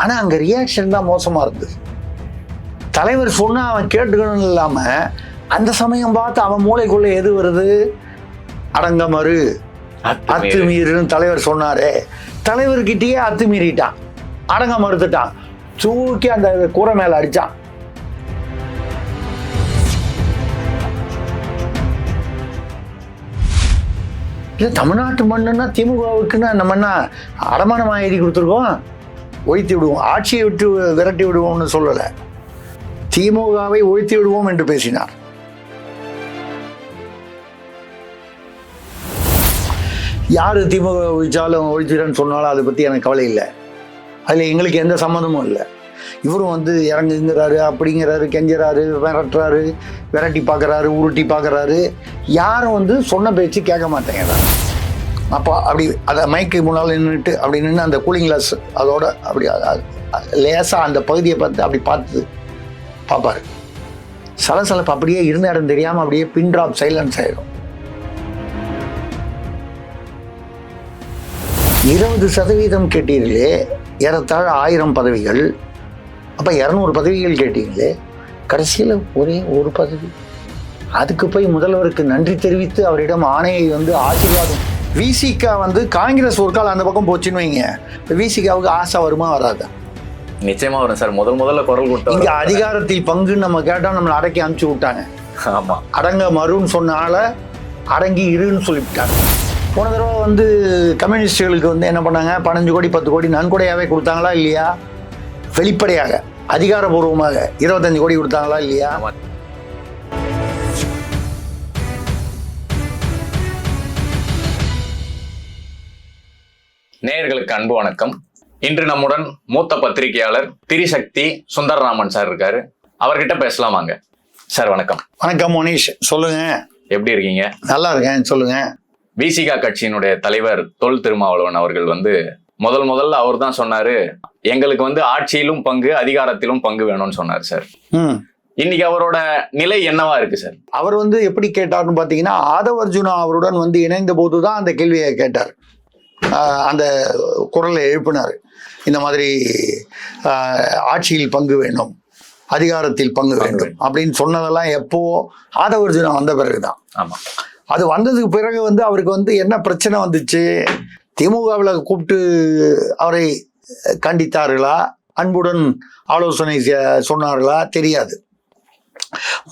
ஆனால் அங்கே ரியாக்ஷன் தான் மோசமாக இருந்தது. தலைவர் சொன்னால் அவன் கேட்டுக்கணும் இல்லாமல் அந்த சமயம் பார்த்து அவன் மூளைக்குள்ளே எது வருது, அடங்கமறு அத்துமீறுன்னு தலைவர் சொன்னாரே, தலைவர்கிட்டயே அத்துமீறிட்டான், அடங்க மறுத்துட்டான், தூக்கி அந்த கூரை மேலே அடித்தான். இல்லை தமிழ்நாட்டு மண்ணுன்னா திமுகவுக்குன்னா நம்ம என்ன அடமானமாக எழுதி கொடுத்துருக்கோம், ஒழித்து விடுவோம், ஆட்சியை விட்டு விரட்டி விடுவோம்னு சொல்லலை, திமுகவை ஒழித்து விடுவோம் என்று பேசினார். யார் திமுக ஒழிச்சாலும் ஒழிச்சிடன்னு சொன்னாலும் அதை பற்றி எனக்கு கவலை இல்லை, அதில் எங்களுக்கு எந்த சம்மந்தமும் இல்லை. இவரும் வந்து இறங்குங்கிறாரு, அப்படிங்கிறாரு, கெஞ்சுறாரு, விரட்டுறாரு, விரட்டி பார்க்குறாரு, உருட்டி பார்க்குறாரு. யாரும் வந்து சொன்ன பேச்சு கேட்க மாட்டேங்கிறாங்க. அப்போ அப்படி அதை மைக்கு முன்னால் நின்றுட்டு அப்படி நின்று அந்த கூலிங் கிளாஸ் அதோட அப்படி லேசாக அந்த பகுதியை பார்த்து அப்படி பார்ப்பாரு. சலசலப்பு அப்படியே இருந்த இடம் தெரியாமல் அப்படியே பின் ட்ராப் சைலன்ஸ் ஆயிடும். 20% கேட்டீர்களே, ஏறத்தாழ 1000 பதவிகள், அப்போ 200 பதவிகள் கேட்டீங்களே, கடைசியில் ஒரே ஒரு பதவி. அதுக்கு போய் முதல்வருக்கு நன்றி தெரிவித்து அவரிடம் ஆணையை வந்து ஆசீர்வாதம். விசிகா வந்து காங்கிரஸ் ஒரு கால் அந்த பக்கம் போச்சுன்னு வைங்க, இப்போ விசிகாவுக்கு ஆசை வருமா வராதா? நிச்சயமா வரும் சார். முதல்ல குரல் கொடுத்தா இங்கே அதிகாரத்தில் பங்குன்னு நம்ம கேட்டால் நம்மளை அடக்கி அனுப்பிச்சு விட்டாங்க. ஆமாம், அடங்க மறுன்னு சொன்னால அடங்கி இருன்னு சொல்லிவிட்டாங்க. போன தடவை வந்து கம்யூனிஸ்டுகளுக்கு வந்து என்ன பண்ணாங்க, 15 கோடி 10 கோடி நன்கொடையாகவே கொடுத்தாங்களா இல்லையா? வெளிப்படையாக அதிகாரபூர்வமாக 25 கோடி கொடுத்தாங்களா இல்லையா? நேயர்களுக்கு அன்பு வணக்கம். இன்று நம்முடன் மூத்த பத்திரிகையாளர் திரிசக்தி சுந்தரராமன் சார் இருக்காரு. அவர்கிட்ட பேசலாம் வாங்க. சார் வணக்கம். வணக்கம் மோனிஷ், சொல்லுங்க. எப்படி இருக்கீங்க? நல்லா இருக்கேன், சொல்லுங்க. விசிகா கட்சியினுடைய தலைவர் தொல் திருமாவளவன் அவர்கள் வந்து முதல்ல அவர் தான் சொன்னாரு, எங்களுக்கு வந்து ஆட்சியிலும் பங்கு அதிகாரத்திலும் பங்கு வேணும்னு சொன்னார் சார். இன்னைக்கு அவரோட நிலை என்னவா இருக்கு சார்? அவர் வந்து எப்படி கேட்டார்னு பார்த்தீங்கன்னா, ஆதவ அர்ஜுனா அவருடன் வந்து இணைந்த போது தான் அந்த கேள்வியை கேட்டார், அந்த குரலை எழுப்பினார். இந்த மாதிரி ஆட்சியில் பங்கு வேணும், அதிகாரத்தில் பங்கு வேண்டும் அப்படின்னு சொன்னதெல்லாம் எப்போ ஆதவ அர்ஜுனா வந்த பிறகுதான். ஆமா, அது வந்ததுக்கு பிறகு வந்து அவருக்கு வந்து என்ன பிரச்சனை வந்துச்சு, திமுகவில் கூப்பிட்டு அவரை கண்டித்தார்களா, அன்புடன் ஆலோசனை சொன்னார்களா தெரியாது.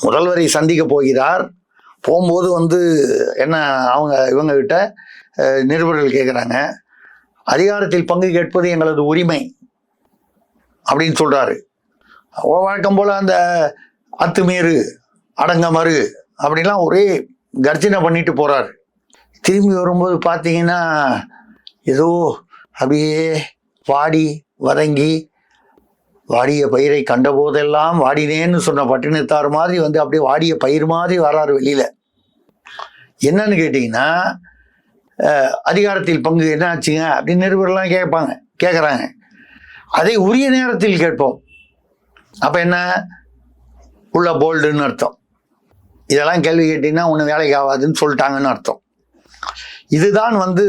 முதல்வரை சந்திக்க போகிறார். போகும்போது வந்து என்ன இவங்க கிட்ட நிருபர்கள் கேட்குறாங்க, அதிகாரத்தில் பங்கு கேட்பது எங்களது உரிமை அப்படின்னு சொல்றாரு. வழக்கம் போல அந்த அத்துமீறு அடங்க மறு அப்படின்லாம் ஒரே கர்ஜனை பண்ணிட்டு போறாரு. திரும்பி வரும்போது பார்த்தீங்கன்னா ஏதோ அப்படியே வாடி வதங்கி, வாடிய பயிரை கண்ட போதெல்லாம் வாடினேன்னு சொன்ன பட்டினத்தார் மாதிரி வந்து அப்படியே வாடிய பயிர் மாதிரி வராரு வெளியில. என்னன்னு கேட்டீங்கன்னா, அதிகாரத்தில் பங்கு என்ன ஆச்சுங்க அப்படின்னு நிருபர்லாம் கேட்குறாங்க. அதை உரிய நேரத்தில் கேட்போம். அப்போ என்ன, உள்ள போல்டுன்னு அர்த்தம். இதெல்லாம் கேள்வி கேட்டீங்கன்னா ஒன்றும் வேலைக்கு ஆகாதுன்னு சொல்லிட்டாங்கன்னு அர்த்தம். இதுதான் வந்து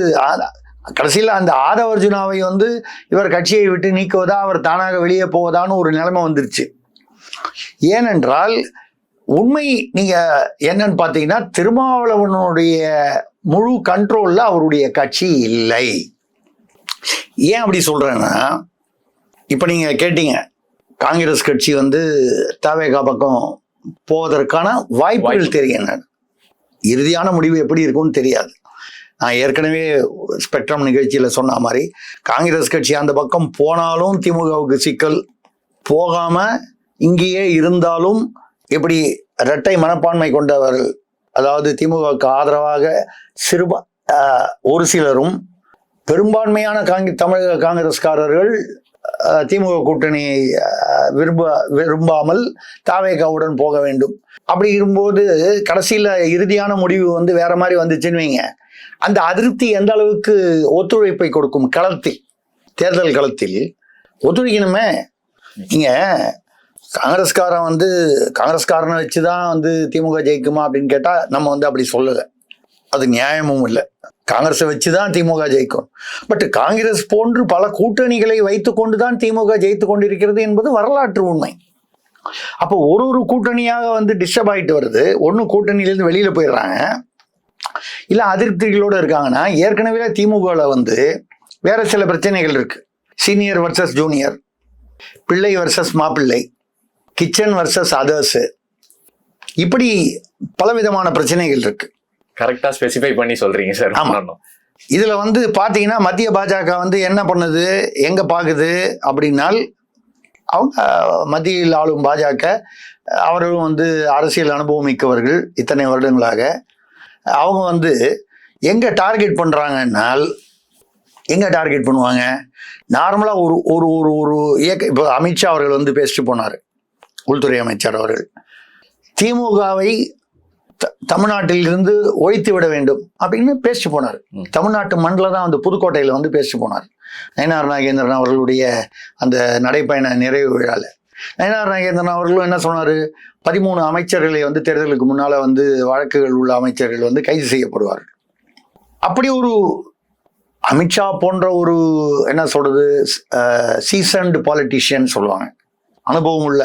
கடைசியில் அந்த ஆதவ அர்ஜுனாவை வந்து இவர் கட்சியை விட்டு நீக்குவதா, அவர் தானாக வெளியே போவதான்னு ஒரு நிலைமை வந்துருச்சு. ஏனென்றால் உண்மை நீங்க என்னன்னு பார்த்தீங்கன்னா, திருமாவளவனுடைய முழு கண்ட்ரோல்ல அவருடைய கட்சி இல்லை. ஏன் அப்படி சொல்றேன்னா, இப்போ நீங்க கேட்டீங்க, காங்கிரஸ் கட்சி வந்து தவேகா பக்கம் போவதற்கான வாய்ப்புகள் தெரியும். இறுதியான முடிவு எப்படி இருக்கும்னு தெரியாது. நான் ஏற்கனவே ஸ்பெக்ட்ரம் நிகழ்ச்சியில் சொன்ன மாதிரி, காங்கிரஸ் கட்சி அந்த பக்கம் போனாலும் திமுகவுக்கு சிக்கல், போகாம இங்கேயே இருந்தாலும் எப்படி இரட்டை மனப்பான்மை கொண்டவர்கள், அதாவது திமுகவுக்கு ஆதரவாக ஒரு சிலரும், பெரும்பான்மையான தமிழக காங்கிரஸ்காரர்கள் திமுக கூட்டணியை விரும்பாமல் தாவேகாவுடன் போக வேண்டும். அப்படி இருக்கும்போது கடைசியில் இறுதியான முடிவு வந்து வேற மாதிரி வந்துச்சுன்னு வைங்க, அந்த அதிருப்தி எந்த அளவுக்கு ஒத்துழைப்பை கொடுக்கும் களத்தில், தேர்தல் களத்தில் ஒத்துழைக்கணுமே. நீங்க காங்கிரஸ்காரன் வந்து காங்கிரஸ்காரனை வச்சுதான் வந்து திமுக ஜெயிக்குமா அப்படின்னு கேட்டா நம்ம வந்து அப்படி சொல்லலை. அது நியாயமும் இல்லை. காங்கிரஸை வச்சுதான் திமுக ஜெயிக்கும். பட் காங்கிரஸ் போன்று பல கூட்டணிகளை வைத்துக் கொண்டுதான் திமுக ஜெயித்து கொண்டிருக்கிறது என்பது வரலாற்று உண்மை. அப்போ ஒரு கூட்டணியாக வந்து டிஸ்டர்ப் ஆகிட்டு வருது. ஒன்று கூட்டணியிலேருந்து வெளியில போயிடுறாங்க, இல்லை அதிருப்திகளோடு இருக்காங்கன்னா, ஏற்கனவே திமுகவில் வந்து வேற சில பிரச்சனைகள் இருக்கு. சீனியர் வர்சஸ் ஜூனியர், பிள்ளை வர்சஸ் மாப்பிள்ளை, கிச்சன் வர்சஸ் அதர்ஸ், இப்படி பலவிதமான பிரச்சனைகள் இருக்கு. கரெக்டா ஸ்பெசிஃபை பண்ணி சொல்றீங்க சார். இதுல வந்து பாத்தீங்கன்னா மத்திய பாஜக வந்து என்ன பண்ணுது, எங்க பாக்குது அப்படின்னால், அவங்க மத்தியில் ஆளும் பாஜக அவர்களும் வந்து அரசியல் அனுபவம் மிக்கவர்கள் இத்தனை வருடங்களாக. அவங்க வந்து எங்க டார்கெட் பண்றாங்கன்னால், எங்க டார்கெட் பண்ணுவாங்க, நார்மலா ஒரு ஒரு ஒரு ஒரு இயக்க. இப்போ அமித்ஷா அவர்கள் வந்து பேசிட்டு போனார், உள்துறை அமைச்சர் அவர்கள், திமுகவை தமிழ்நாட்டில் இருந்து ஒழித்து விட வேண்டும் அப்படின்னு பேசிட்டு போனார். தமிழ்நாட்டு மண்ணில் தான் வந்து புதுக்கோட்டையில் வந்து பேசிட்டு போனார். நயினார் நாகேந்திரன் அவர்களுடைய அந்த நடைப்பயண நிறைவு விழாவில் நயினார் நாகேந்திரன் அவர்களும் என்ன சொன்னார், 13 அமைச்சர்களை வந்து தேர்தலுக்கு முன்னால வந்து வழக்குகள் உள்ள அமைச்சர்கள் வந்து கைது செய்யப்படுவார்கள். அப்படி ஒரு அமித்ஷா போன்ற ஒரு என்ன சொல்றது, சீசன்டு பாலிட்டிஷியன் சொல்லுவாங்க, அனுபவம் உள்ள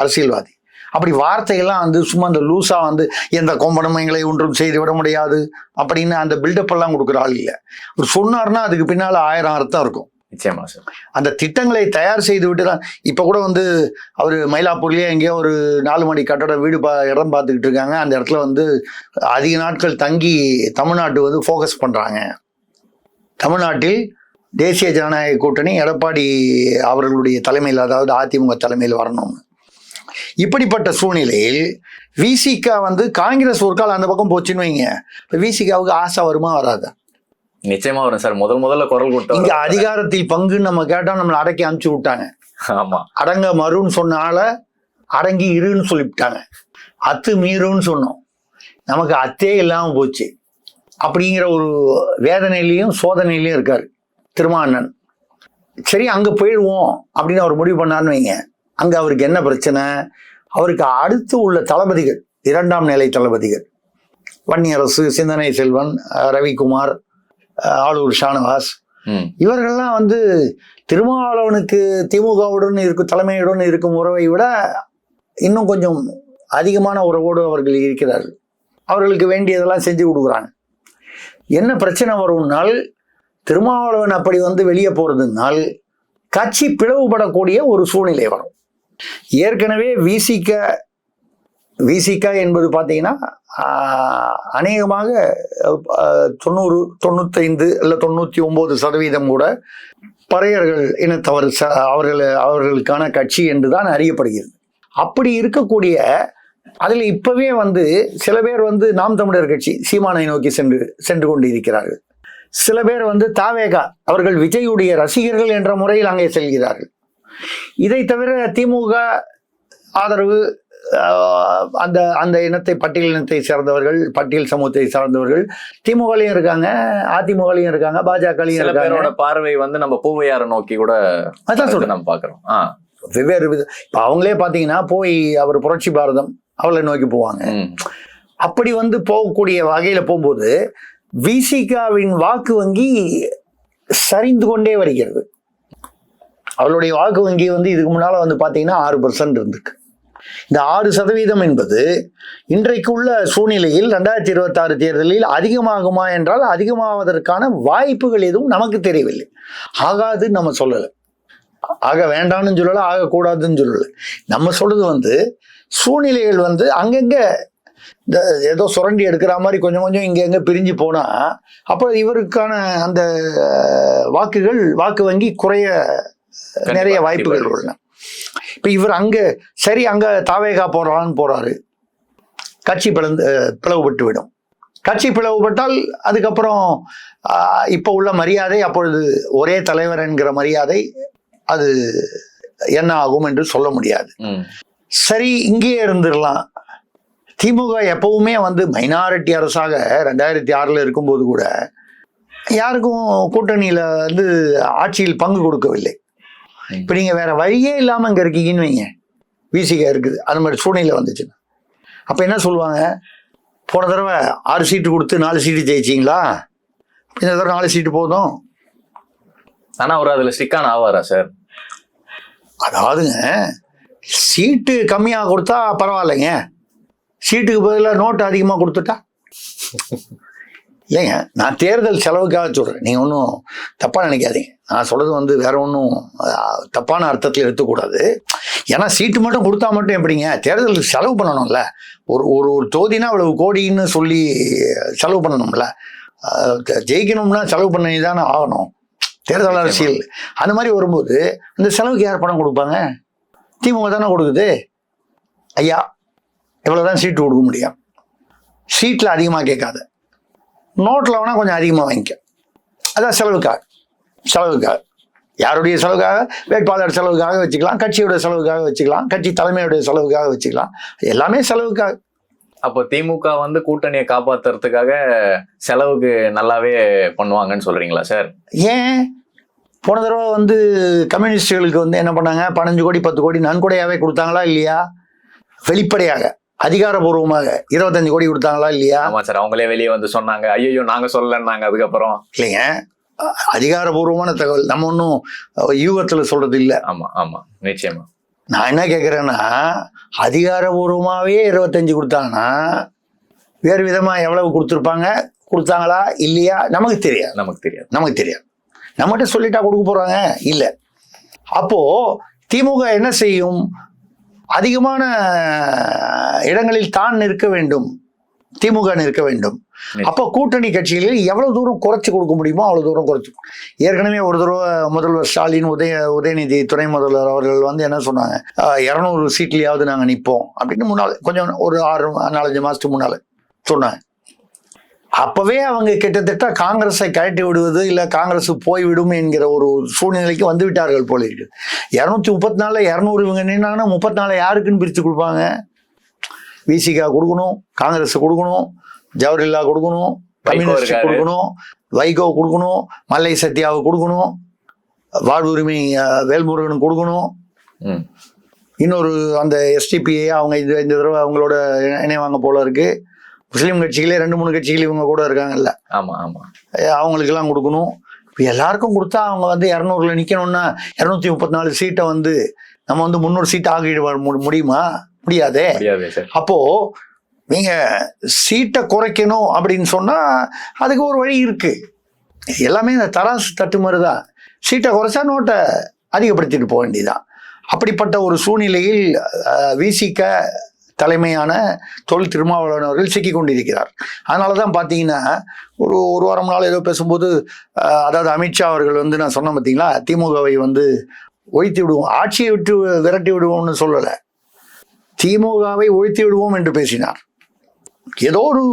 அரசியல்வாதி. அப்படி வார்த்தைகள்லாம் வந்து சும்மா அந்த லூஸா வந்து எந்த கொம்பனமைகளை ஒன்றும் செய்து விட முடியாது அப்படின்னு அந்த பில்டப் எல்லாம் கொடுக்குற ஆள் இல்லை. ஒரு சொன்னார்னா அதுக்கு பின்னால 1000 அர்த்தம் இருக்கும். நிச்சயமா சார். அந்த திட்டங்களை தயார் செய்து விட்டு தான் இப்ப கூட வந்து அவர் மயிலாப்பூர்லயே எங்கேயோ ஒரு 4 மாடி கட்டட வீடு இடம் பார்த்துக்கிட்டு இருக்காங்க. அந்த இடத்துல வந்து அதிக நாட்கள் தங்கி தமிழ்நாட்டு வந்து ஃபோக்கஸ் பண்றாங்க. தமிழ்நாட்டில் தேசிய ஜனநாயக கூட்டணி எடப்பாடி அவர்களுடைய தலைமையில், அதாவது அதிமுக தலைமையில் வரணும்னு. இப்படிப்பட்ட சூழ்நிலையில் விசிக வந்து காங்கிரஸ் ஒரு கால் அந்த பக்கம் போச்சுன்னு வைங்க, இப்போ விசிகாவுக்கு ஆசை வருமா வராதா? நிச்சயமா வரும் சார். முதல்ல குரல் கொடுத்தோம். இங்க அதிகாரத்தில் பங்குன்னு நம்ம கேட்டோம், நம்மளை அடக்கி அனுப்பிச்சு விட்டாங்க. ஆமா, அடங்க மறுன்னு சொன்னால அடங்கி இருன்னு சொல்லிவிட்டாங்க. அத்து மீறுன்னு சொன்னோம், நமக்கு அத்தே இல்லாம போச்சு. அப்படிங்கிற ஒரு வேதனையிலையும் சோதனையிலையும் இருக்காரு திருமாவளவன். சரி, அங்க போயிடுவோம் அப்படின்னு அவர் முடிவு பண்ணான்னு வைங்க. அங்க அவருக்கு என்ன பிரச்சனை, அவருக்கு அடுத்து உள்ள தளபதிகள், 2ஆம் நிலை தளபதிகள், வன்னியரசு, சிந்தனை செல்வன், ரவிக்குமார், ஆளூர் ஷானவாஸ், இவர்கள்லாம் வந்து திருமாவளவனுக்கு திமுகவுடன் இருக்கும் தலைமையுடன் இருக்கும் உறவை விட இன்னும் கொஞ்சம் அதிகமான உறவோடு அவர்கள் இருக்கிறார்கள். அவர்களுக்கு வேண்டியதெல்லாம் செஞ்சு கொடுக்குறாங்க. என்ன பிரச்சனை வரும்னால், திருமாவளவன் அப்படி வந்து வெளியே போறதுனால் கட்சி பிளவுபடக்கூடிய ஒரு சூழ்நிலை வரும். ஏற்கனவே விசிக என்பது பார்த்தீங்கன்னா அநேகமாக 90, 95 இல்லை 99% கூட பறையர்கள் இனத்தவர் அவர்களுக்கான கட்சி என்றுதான் அறியப்படுகிறது. அப்படி இருக்கக்கூடிய அதில் இப்பவே வந்து சில பேர் வந்து நாம் தமிழர் கட்சி சீமானை நோக்கி சென்று கொண்டு இருக்கிறார்கள். சில பேர் வந்து தாவேகா, அவர்கள் விஜயுடைய ரசிகர்கள் என்ற முறையில் அங்கே செல்கிறார்கள். இதை தவிர திமுக ஆதரவு அந்த அந்த இனத்தை, பட்டியல் இனத்தை சேர்ந்தவர்கள், பட்டியல் சமூகத்தை சார்ந்தவர்கள் திமுகலையும் இருக்காங்க, அதிமுகலையும் இருக்காங்க, பாஜகலையும் இருக்காங்க. பேரோட பார்வை வந்து நம்ம பூவையாரை நோக்கி கூட அதான் சொல்றேன் நம்ம பாக்குறோம். வெவ்வேறு இப்ப அவங்களே பாத்தீங்கன்னா போய் அவர் புரட்சி பாரதம் அவளை நோக்கி போவாங்க. அப்படி வந்து போகக்கூடிய வகையில போகும்போது விசிகாவின் வாக்கு வங்கி சரிந்து கொண்டே வருகிறது. அவளுடைய வாக்கு வங்கி வந்து இதுக்கு முன்னால வந்து பாத்தீங்கன்னா 6% இருந்திருக்கு. இந்த 6% என்பது இன்றைக்கு உள்ள சூழ்நிலையில் 2026 தேர்தலில் அதிகமாகுமா என்றால் அதிகமாவதற்கான வாய்ப்புகள் எதுவும் நமக்கு தெரியவில்லை. ஆகாதுன்னு நம்ம சொல்லலை, ஆக வேண்டாம்னு சொல்லலை, ஆகக்கூடாதுன்னு சொல்லலை. நம்ம சொல்றது வந்து சூழ்நிலைகள் வந்து அங்கங்க இந்த ஏதோ சுரண்டி எடுக்கிற மாதிரி கொஞ்சம் கொஞ்சம் இங்க எங்க பிரிஞ்சு போனா அப்போ இவருக்கான அந்த வாக்கு வங்கி குறைய நிறைய வாய்ப்புகள் உள்ளன. இப்ப இவர் அங்க சரி, அங்க தாவேகா போறாரு, கட்சி பிளவுபட்டு விடும். கட்சி பிளவுபட்டால் அதுக்கப்புறம் இப்ப உள்ள மரியாதை, அப்பொழுது ஒரே தலைவர் என்கிற மரியாதை அது என்ன ஆகும் என்று சொல்ல முடியாது. சரி, இங்கேயே இருந்துடலாம். திமுக எப்பவுமே வந்து மைனாரிட்டி அரசாக 2006 இருக்கும்போது கூட யாருக்கும் கூட்டணியில வந்து ஆட்சியில் பங்கு கொடுக்கவில்லை. இப்ப நீங்க வேற வழியே இல்லாம இங்க இருக்கீங்கன்னு வைங்க, விசிக இருக்குது, அந்த மாதிரி சூழ்நிலை வந்துச்சுன்னா அப்ப என்ன சொல்லுவாங்க, போன தடவை 6 சீட்டு கொடுத்து 4 சீட்டு ஜெயிச்சிங்களா? இந்த தடவை 4 சீட்டு போதும். ஆனா அவர் அதுல ஸ்டிக்கான ஆவாரா சார்? அதாவதுங்க, சீட்டு கம்மியாக கொடுத்தா பரவாயில்லைங்க, சீட்டுக்கு பதிலாக நோட்டு அதிகமாக கொடுத்துட்டா? இல்லைங்க, நான் தேர்தல் செலவுக்காக சொல்கிறேன், நீங்கள் ஒன்றும் தப்பாக நினைக்காதீங்க. நான் சொல்கிறது வந்து வேற ஒன்றும் தப்பான அர்த்தத்தில் எடுத்துக்கூடாது. ஏன்னா சீட்டு மட்டும் கொடுத்தா மட்டும் எப்படிங்க, தேர்தலுக்கு செலவு பண்ணணும்ல. ஒரு ஒரு ஒரு தொகுதினா அவ்வளவு கோடின்னு சொல்லி செலவு பண்ணணும்ல. ஜெயிக்கணும்னா செலவு பண்ணி தானே ஆகணும், தேர்தல் அரசியல். அந்த மாதிரி வரும்போது இந்த செலவுக்கு யார் பணம் கொடுப்பாங்க? திமுக தானே கொடுக்குது. ஐயா இவ்வளோதான் சீட்டு கொடுக்க முடியும், சீட்டில் அதிகமாக கேட்காத, நோட்டில் வேணால் கொஞ்சம் அதிகமாக வாங்கிக்க. அதான் செலவுக்காக யாருடைய செலவுக்காக? வேட்பாளர் செலவுக்காக வச்சுக்கலாம், கட்சியோட செலவுக்காக வச்சுக்கலாம், கட்சி தலைமையுடைய செலவுக்காக வச்சுக்கலாம், எல்லாமே செலவுக்காக. அப்போ திமுக வந்து கூட்டணியை காப்பாத்துறதுக்காக செலவுக்கு நல்லாவே பண்ணுவாங்கன்னு சொல்றீங்களா சார்? ஏன் போன தடவை வந்து கம்யூனிஸ்டுகளுக்கு வந்து என்ன பண்ணாங்க, 15 கோடி 10 கோடி நன்கொடையாவே கொடுத்தாங்களா இல்லையா? வெளிப்படையாக அதிகாரபூர்வமாக 25 கோடி கொடுத்தாங்களா இல்லையா? ஆமா சார், அவங்களே வெளியே வந்து சொன்னாங்க, ஐயோ நாங்க சொல்லலன்னாங்க. அதுக்கப்புறம் இல்லைங்க, அதிகாரபூர்வமான தகவல், நம்ம ஒன்றும் யூகத்துல சொல்றது இல்லை. ஆமா ஆமா, நிச்சயமா. நான் என்ன கேட்குறேன்னா, அதிகாரபூர்வமாகவே 25 கொடுத்தாங்கன்னா வேறு விதமாக எவ்வளவு கொடுத்தாங்களா இல்லையா நமக்கு தெரியாது. நம்மகிட்ட சொல்லிட்டா கொடுக்க போகிறாங்க இல்லை. அப்போது திமுக என்ன செய்யும்? அதிகமான இடங்களில் தான் நிற்க வேண்டும், திமுக நிற்க வேண்டும். அப்போ கூட்டணி கட்சிகளில் எவ்வளவு தூரம் குறைச்சி கொடுக்க முடியுமோ அவ்வளவு தூரம் குறைச்சி. ஏற்கனவே ஒரு தடவை முதல்வர் ஸ்டாலின், உதயநிதி துணை முதல்வர் அவர்கள் வந்து என்ன சொன்னாங்க, 200 சீட்லையாவது நாங்கள் நிற்போம் அப்படின்னு முன்னால், கொஞ்சம் ஒரு 4-5 மாதத்துக்கு முன்னால் சொன்னாங்க. அப்பவே அவங்க கிட்டத்தட்ட காங்கிரஸை கழட்டி விடுவது, இல்லை காங்கிரஸ் போய்விடும் என்கிற ஒரு சூழ்நிலைக்கு வந்து விட்டார்கள் போல இருக்கு. 234 200 இவங்க நின்னாங்கன்னா 34 யாருக்குன்னு பிரித்து கொடுப்பாங்க? விசிகா கொடுக்கணும், காங்கிரஸ் கொடுக்கணும், ஜவஹர்லா கொடுக்கணும், கம்யூனிஸ்ட் கொடுக்கணும், வைகோ கொடுக்கணும், மல்லை சத்யாவை கொடுக்கணும், வாழ்வுரிமை வேல்முருகனுக்கு கொடுக்கணும், இன்னொரு அந்த எஸ்டிபிஐ அவங்க இந்த தடவை அவங்களோட இணைவாங்க போல இருக்கு. முஸ்லீம் கட்சிகளே 2-3 கட்சிகள் இவங்க கூட இருக்காங்கல்ல, அவங்களுக்கெல்லாம் கொடுக்கணும். இப்போ எல்லாருக்கும் கொடுத்தா அவங்க வந்து 200ல் நிற்கணும்னா 234 சீட்டை வந்து நம்ம வந்து 300 சீட் ஆகிட முடியுமா? முடியாதே. அப்போ நீங்க சீட்டை குறைக்கணும் அப்படின்னு சொன்னா அதுக்கு ஒரு வழி இருக்கு. எல்லாமே இந்த தராசு தட்டு மாதிரி தான். சீட்டை குறைச்சா நோட்டை அதிகப்படுத்திட்டு போக வேண்டியதான். அப்படிப்பட்ட ஒரு சூழ்நிலையில் விசிக தலைமையான தொல் திருமாவளவன் அவர்கள் சிக்கி கொண்டிருக்கிறார். அதனால தான் பார்த்தீங்கன்னா ஒரு வாரம் நாள் ஏதோ பேசும்போது, அதாவது அமித்ஷா அவர்கள் வந்து, நான் சொன்னேன் பார்த்தீங்களா, திமுகவை வந்து ஒழித்து விடுவோம், ஆட்சியை விட்டு விரட்டி விடுவோம்னு சொல்லலை, திமுகவை ஒழித்து விடுவோம் என்று பேசினார். ஏதோ ஒரு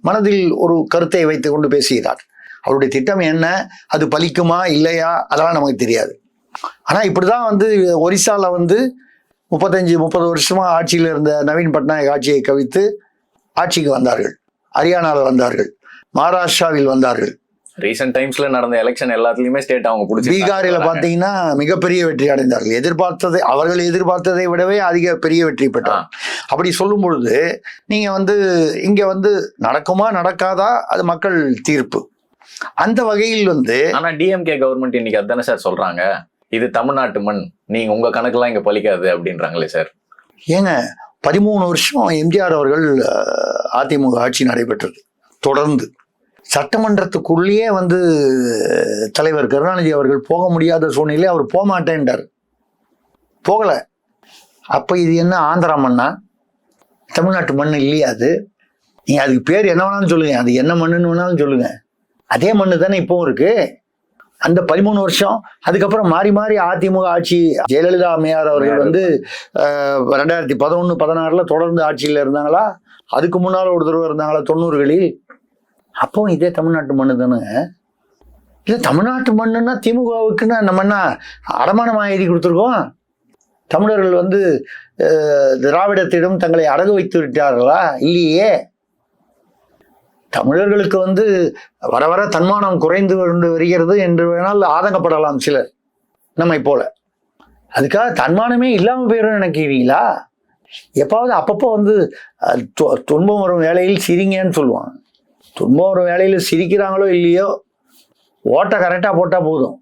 மனதில் ஒரு கருத்தை வைத்து கொண்டு பேசுகிறார். அவருடைய திட்டம் என்ன, அது பலிக்குமா இல்லையா அதெல்லாம் நமக்கு தெரியாது. ஆனால் இப்படிதான் வந்து ஒரிசால வந்து 35-30 வருஷமா ஆட்சியில் இருந்த நவீன் பட்நாயக் ஆட்சியை கவிழ்த்து ஆட்சிக்கு வந்தார்கள். ஹரியானாவில் வந்தார்கள், மகாராஷ்டிராவில் வந்தார்கள். ரீசெண்ட் டைம்ஸ்ல நடந்த எலெக்ஷன் எல்லாத்துலயுமே ஸ்டேட் அவங்க பிடிச்சி. பீகாரில் பார்த்தீங்கன்னா மிகப்பெரிய வெற்றி அடைந்தார்கள். அவர்கள் எதிர்பார்த்ததை விடவே அதிக பெரிய வெற்றி பெற்றார். அப்படி சொல்லும் பொழுது நீங்க வந்து இங்க வந்து நடக்குமா நடக்காதா அது மக்கள் தீர்ப்பு. அந்த வகையில் வந்து ஆனா டிஎம்கே கவர்மெண்ட் இன்னைக்கு அதானே சார் சொல்றாங்க, இது தமிழ்நாட்டு மண், நீங்க உங்க கணக்கெல்லாம் இங்க பலிக்காது அப்படின்றாங்களே சார். ஏங்க 13 வருஷம் எம்ஜிஆர் அவர்கள் அதிமுக ஆட்சி நடைபெற்றது. தொடர்ந்து சட்டமன்றத்துக்குள்ளேயே வந்து தலைவர் கருணாநிதி அவர்கள் போக முடியாத சூழ்நிலை, அவர் போக மாட்டேன்றார், போகல. அப்ப இது என்ன ஆந்திரா மண்ணா, தமிழ்நாட்டு மண் இல்லையா? அது நீங்க அதுக்கு பேர் என்ன வேணாலும் சொல்லுங்க, அது என்ன மண்ணுன்னு வேணாலும் சொல்லுங்க, அதே மண்ணு தானே இப்பவும் இருக்கு. அந்த 13 வருஷம் அதுக்கப்புறம் மாறி மாறி அதிமுக ஆட்சி, ஜெயலலிதா அம்மையார் அவர்கள் வந்து 2011-16 தொடர்ந்து ஆட்சியில் இருந்தாங்களா? அதுக்கு முன்னால் ஒரு தடவை இருந்தாங்களா 90களில்? அப்போ இதே தமிழ்நாட்டு மண்ணு தானுங்க. இல்லை தமிழ்நாட்டு மண்ணுன்னா திமுகவுக்குன்னா நம்ம என்ன அடமானமாக எழுதி கொடுத்துருக்கோம்? தமிழர்கள் வந்து திராவிடத்திடம் தங்களை அடகு வைத்து விட்டார்களா? இல்லையே. தமிழர்களுக்கு வந்து வர வர தன்மானம் குறைந்து கொண்டு வருகிறது என்று வேணால் ஆதங்கப்படலாம் சிலர் நம்மை போல. அதுக்காக தன்மானமே இல்லாமல் போயிடும் நினைக்கிறீங்களா? எப்பாவது அப்பப்போ வந்து துன்பம் வரும் வேலையில் சிரிங்கன்னு சொல்லுவாங்க. துன்பம் வரும் வேலையில் சிரிக்கிறாங்களோ இல்லையோ, ஓட்டை கரெக்டாக போட்டால் போதும்.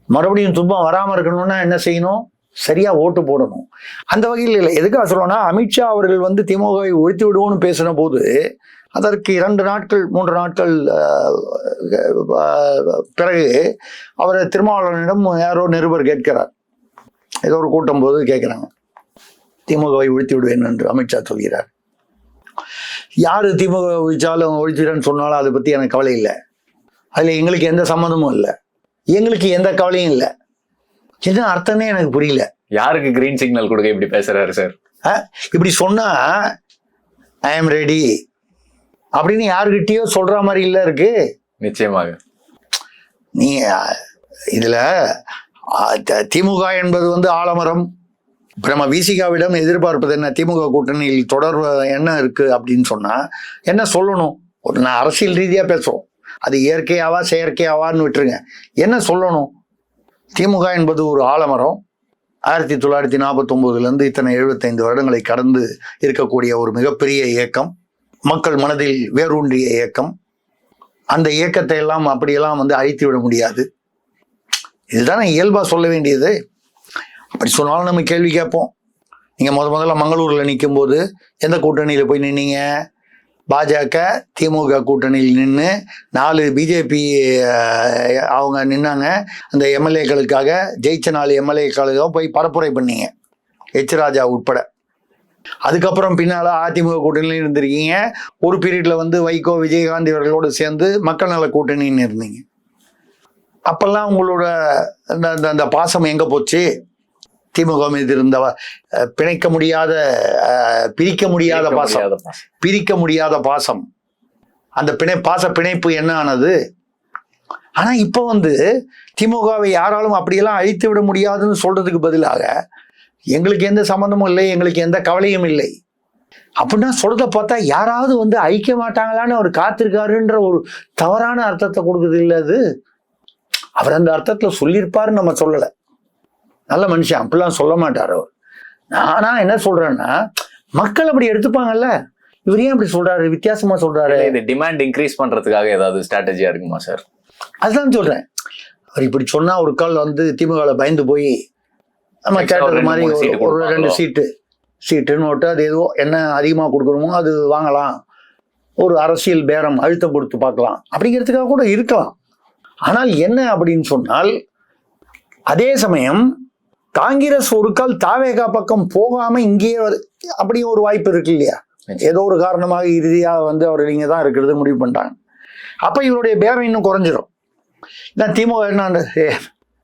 மறுபடியும் துன்பம் வராமல் இருக்கணும்னா என்ன செய்யணும்? சரியாக ஓட்டு போடணும். அந்த வகையில் இல்லை. எதுக்காக சொல்லணும்னா, அமித்ஷா அவர்கள் வந்து திமுகவை ஒழித்து விடுவோம்னு பேசின போது அதற்கு 2 நாட்கள் 3 நாட்கள் பிறகு அவர் திருமாவளவனிடம் யாரோ நிருபர் கேட்கிறார். ஏதோ ஒரு கூட்டம் போது கேட்குறாங்க, திமுகவை ஒழித்து விடுவேன் என்று அமித்ஷா சொல்கிறார். யார் திமுக ஒழிச்சாலும் ஒழிச்சுறேன்னு சொன்னாலும் அதை பற்றி எனக்கு கவலை இல்லை, அதில் எங்களுக்கு எந்த சம்மந்தமும் இல்லை, எங்களுக்கு எந்த கவலையும் இல்லை. என்ன அர்த்தமே எனக்கு புரியல. யாருக்கு கிரீன் சிக்னல் கொடுக்க இப்படி பேசுறாரு சார்? இப்படி சொன்னா ஐ எம் ரெடி அப்படின்னு யாருக்கிட்டயோ சொல்ற மாதிரி இல்ல இருக்கு. நிச்சயமாக நீ இதுல திமுக என்பது வந்து ஆலமரம். நம்ம விசிகாவிடம் எதிர்பார்ப்பது என்ன? திமுக கூட்டணியில் தொடர்பு என்ன இருக்கு அப்படின்னு சொன்னா என்ன சொல்லணும்? நான் அரசியல் ரீதியா பேசுறோம், அது இயற்கையாவா செயற்கையாவான்னு விட்டுருங்க. என்ன சொல்லணும்? திமுக என்பது ஒரு ஆலமரம். 1949 இத்தனை 75 வருடங்களை கடந்து இருக்கக்கூடிய ஒரு மிகப்பெரிய இயக்கம், மக்கள் மனதில் வேரூன்றிய இயக்கம். அந்த இயக்கத்தை எல்லாம் அப்படியெல்லாம் வந்து அழித்து விட முடியாது. இதுதானே இயல்பா சொல்ல வேண்டியது. அப்படி சொன்னாலும் நம்ம கேள்வி கேட்போம். நீங்க முதல்ல மங்களூர்ல நிற்கும் போது எந்த கூட்டணியில போய் நின்னீங்க? பாஜக திமுக கூட்டணியில் நின்று 4 பிஜேபி அவங்க நின்னாங்க. அந்த எம்எல்ஏக்களுக்காக, ஜெயிச்ச 4 எம்எல்ஏக்களுக்காக போய் பரப்புரை பண்ணீங்க, எச் ராஜா உட்பட. அதுக்கப்புறம் பின்னால அதிமுக கூட்டணியில் இருந்திருக்கீங்க. ஒரு பீரியட்ல வந்து வைகோ, விஜயகாந்த் இவர்களோடு சேர்ந்து மக்கள் நல கூட்டணின்னு இருந்தீங்க. அப்பெல்லாம் உங்களோட அந்த பாசம் எங்க போச்சு? திமுக மீது இருந்த பிரிக்க முடியாத பாசம், அந்த பிணைப்பு என்ன ஆனது? ஆனா இப்ப வந்து திமுகவை யாராலும் அப்படியெல்லாம் அழித்து விட முடியாதுன்னு சொல்றதுக்கு பதிலாக எங்களுக்கு எந்த சம்பந்தமும் இல்லை, எங்களுக்கு எந்த கவலையும் இல்லை அப்படின்னா சொல்றத பார்த்தா யாராவது வந்து அழிக்க மாட்டாங்களான்னு அவர் காத்திருக்காருன்ற ஒரு தவறான அர்த்தத்தை கொடுக்குது இல்லை அது. அவர் அந்த அர்த்தத்துல சொல்லியிருப்பாருன்னு நம்ம சொல்லலை. நல்ல மனுஷன், அப்படிலாம் சொல்ல மாட்டார் அவர். நானா என்ன சொல்றேன்னா, மக்கள் அப்படி எடுத்துப்பாங்கல்ல. இவர் ஏன் அப்படி சொல்றாரு, வித்தியாசமா சொல்றாரு? இது டிமாண்ட் இன்க்ரீஸ் பண்றதுக்காக ஏதாவது ஸ்ட்ராட்டஜியா இருக்குமா சார்? அதுதான் சொல்றேன். அவர் இப்படி சொன்னா ஒரு கால் வந்து திமுக பயந்து போய் நம்ம கேட்டது மாதிரி ஒரு 2 சீட்டுன்னு ஓட்டு, அது ஏதோ என்ன அதிகமாக கொடுக்கணுமோ அது வாங்கலாம், ஒரு அரசியல் பேரம் அழுத்தம் கொடுத்து பார்க்கலாம் அப்படிங்கிறதுக்காக கூட இருக்கலாம். ஆனால் என்ன அப்படின்னு சொன்னால், அதே சமயம் காங்கிரஸ் ஒரு கால் தாவேகா பக்கம் போகாம இங்கேயே அப்படி ஒரு வாய்ப்பு இருக்கு இல்லையா? ஏதோ ஒரு காரணமாக இறுதியாக வந்து அவர் இங்கே தான் இருக்கிறது முடிவு பண்ணிட்டாங்க. அப்ப இவருடைய பேரம் இன்னும் குறைஞ்சிரும். நான் திமுக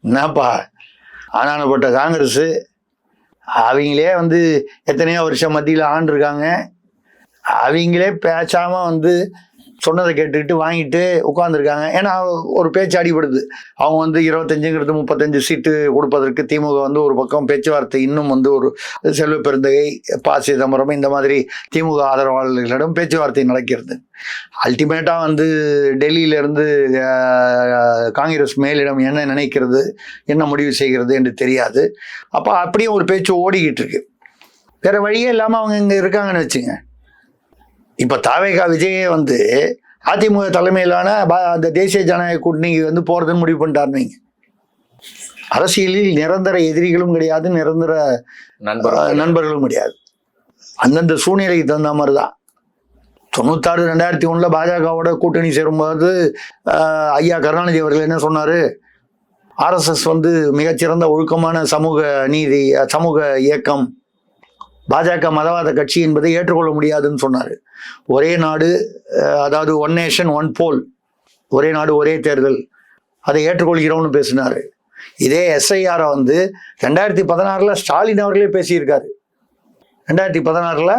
என்னப்பா ஆனானப்பட்ட காங்கிரஸ், அவங்களே வந்து எத்தனையோ வருஷம் மத்தியில் ஆண்டிருக்காங்க, அவங்களே பேசாம வந்து சொன்னதை கேட்டுக்கிட்டு வாங்கிட்டு உட்காந்துருக்காங்க. ஏன்னா ஒரு பேச்சு அடிபடுது. அவங்க வந்து 25 35 சீட்டு கொடுப்பதற்கு திமுக வந்து ஒரு பக்கம் பேச்சுவார்த்தை, இன்னும் வந்து ஒரு செல்வ பெருந்தகை, ப. சிதம்பரம் இந்த மாதிரி திமுக ஆதரவாளர்களிடம் பேச்சுவார்த்தை நடக்கிறது. அல்டிமேட்டா வந்து டெல்லியிலிருந்து காங்கிரஸ் மேலிடம் என்ன நினைக்கிறது, என்ன முடிவு செய்கிறது என்று தெரியாது. அப்போ அப்படியே ஒரு பேச்சு ஓடிக்கிட்டு இருக்கு. வேற வழியே இல்லாமல் அவங்க இங்கே இருக்காங்கன்னு வச்சுங்க. இப்ப தாவேகா விஜயே வந்து அதிமுக தலைமையிலான அந்த தேசிய ஜனநாயக கூட்டணிக்கு வந்து போறதுன்னு முடிவு பண்ணிட்டாருன்னு. அரசியலில் நிரந்தர எதிரிகளும் கிடையாது, நிரந்தர நண்பர்களும் கிடையாது. அந்தந்த சூழ்நிலைக்கு தகுந்த மாதிரிதான். 96 2001 பாஜகவோட கூட்டணி சேரும்போது ஐயா கருணாநிதி அவர்கள் என்ன சொன்னாரு? RSS வந்து மிகச்சிறந்த ஒழுக்கமான சமூக இயக்கம், பாஜக மதவாத கட்சி என்பதை ஏற்றுக்கொள்ள முடியாதுன்னு சொன்னாரு. ஒரே நாடு, அதாவது ஒன் நேஷன் ஒன் போல், ஒரே நாடு ஒரே தேர்தல், அதை ஏற்றுக்கொள்கிறோம்னு பேசினாரு. இதே SIR வந்து 2016 ஸ்டாலின் அவர்களே பேசியிருக்காரு. 2016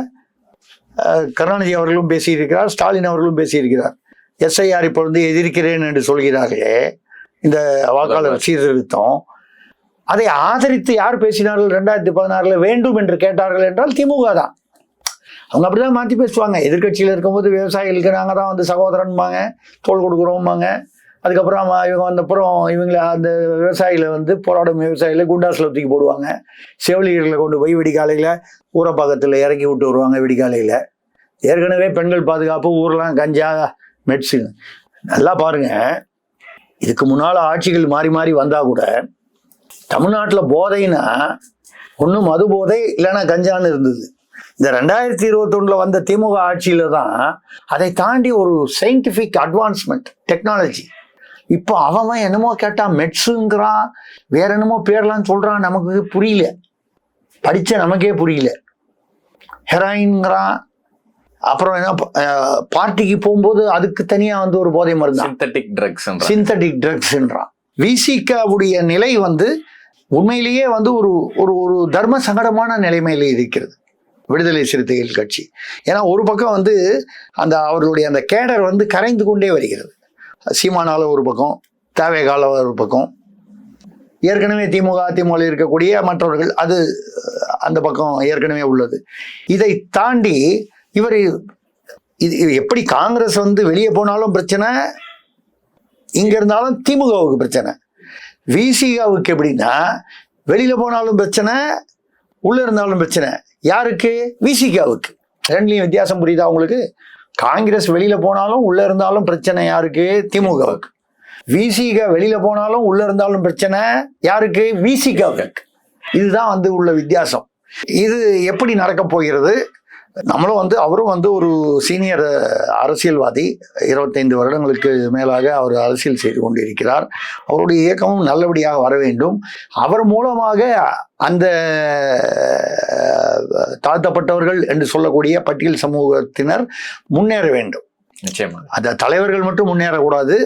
கருணாநிதி அவர்களும் பேசியிருக்கிறார், ஸ்டாலின் அவர்களும் பேசியிருக்கிறார். SIR இப்போ வந்து எதிர்க்கிறேன் என்று சொல்கிறார்களே, இந்த வாக்காளர் சீர்திருத்தம், அதை ஆதரித்து யார் பேசினார்கள் 2016 வேண்டும் என்று கேட்டார்கள் என்றால் திமுக தான். அவங்க அப்படிதான் மாற்றி பேசுவாங்க. எதிர்கட்சியில் இருக்கும்போது விவசாயிகளுக்கு நாங்கள் தான் வந்து சகோதரன்பாங்க, தோல் கொடுக்குறோம்பாங்க. அதுக்கப்புறம் இவங்க வந்தப்புறம் இவங்கள அந்த விவசாயிகளை வந்து போராடும் விவசாயிகளை குண்டாஸில் தூக்கி போடுவாங்க. செவிலியர்களை கொண்டு போய் விடிகாலையில் ஊரப்பாக்கத்தில் இறக்கி விட்டு வருவாங்க. விடிகாலையில் ஏற்கனவே பெண்கள் பாதுகாப்பு, ஊரெலாம் கஞ்சா, மெட்ஸுங்க. நல்லா பாருங்க, இதுக்கு முன்னால் ஆட்சிகள் மாறி மாறி வந்தால் கூட தமிழ்நாட்டில் போதைன்னா ஒன்று மது போதை இல்லைன்னா கஞ்சான்னு இருந்தது. இந்த 2021 வந்த திமுக ஆட்சியில தான் அதை தாண்டி ஒரு சயின்டிஃபிக் அட்வான்ஸ்மெண்ட், டெக்னாலஜி. இப்போ அவன் என்னமோ கேட்டா மெட்ஸுங்கிறான், வேற என்னமோ பேர்லாம் சொல்றான், நமக்கு புரியல, படிச்ச நமக்கே புரியல. ஹெராயின்ங்கிறான். அப்புறம் என்ன, பார்ட்டிக்கு போகும்போது அதுக்கு தனியா வந்து ஒரு போதை மருந்து, சிந்தட்டிக் ட்ரக்ஸ்ன்றான். விசிகாவுடைய நிலை வந்து உண்மையிலேயே வந்து ஒரு ஒரு ஒரு தர்ம சங்கடமான நிலைமையில இருக்கிறது விடுதலை சிறுத்தைகள் கட்சி. ஏன்னா ஒரு பக்கம் வந்து அந்த அவர்களுடைய அந்த கேடர் வந்து கரைந்து கொண்டே வருகிறது. சீமானால ஒரு பக்கம், தேவைகால ஒரு பக்கம், ஏற்கனவே திமுக அதிமுக இருக்கக்கூடிய மற்றவர்கள் அது அந்த பக்கம் ஏற்கனவே உள்ளது. இதை தாண்டி இவர் இது எப்படி காங்கிரஸ் வந்து வெளியே போனாலும் பிரச்சனை, இங்க இருந்தாலும் திமுகவுக்கு பிரச்சனை. விசிகாவுக்கு எப்படின்னா வெளியில போனாலும் பிரச்சனை, உள்ள இருந்தாலும் பிரச்சனை. யாருக்கு? விசிகாவுக்கு. ரெண்டுலையும் வித்தியாசம் புரியுதா உங்களுக்கு? காங்கிரஸ் வெளியில போனாலும் உள்ள இருந்தாலும் பிரச்சனை யாருக்கு? திமுகவுக்கு. விசிகா வெளியில போனாலும் உள்ள இருந்தாலும் பிரச்சனை யாருக்கு? விசிகாவுக்கு. இதுதான் வந்து உள்ள வித்தியாசம். இது எப்படி நடக்க போகிறது? நம்மளும் வந்து அவரும் வந்து ஒரு சீனியர் அரசியல்வாதி, 25 வருடங்களுக்கு மேலாக அவர் அரசியல் செய்து கொண்டிருக்கிறார். அவருடைய இயக்கமும் நல்லபடியாக வர வேண்டும். அவர் மூலமாக அந்த தாழ்த்தப்பட்டவர்கள் என்று சொல்லக்கூடிய பட்டியல் சமூகத்தினர் முன்னேற வேண்டும். நிச்சயமா அந்த தலைவர்கள் மட்டும் முன்னேறக்கூடாது.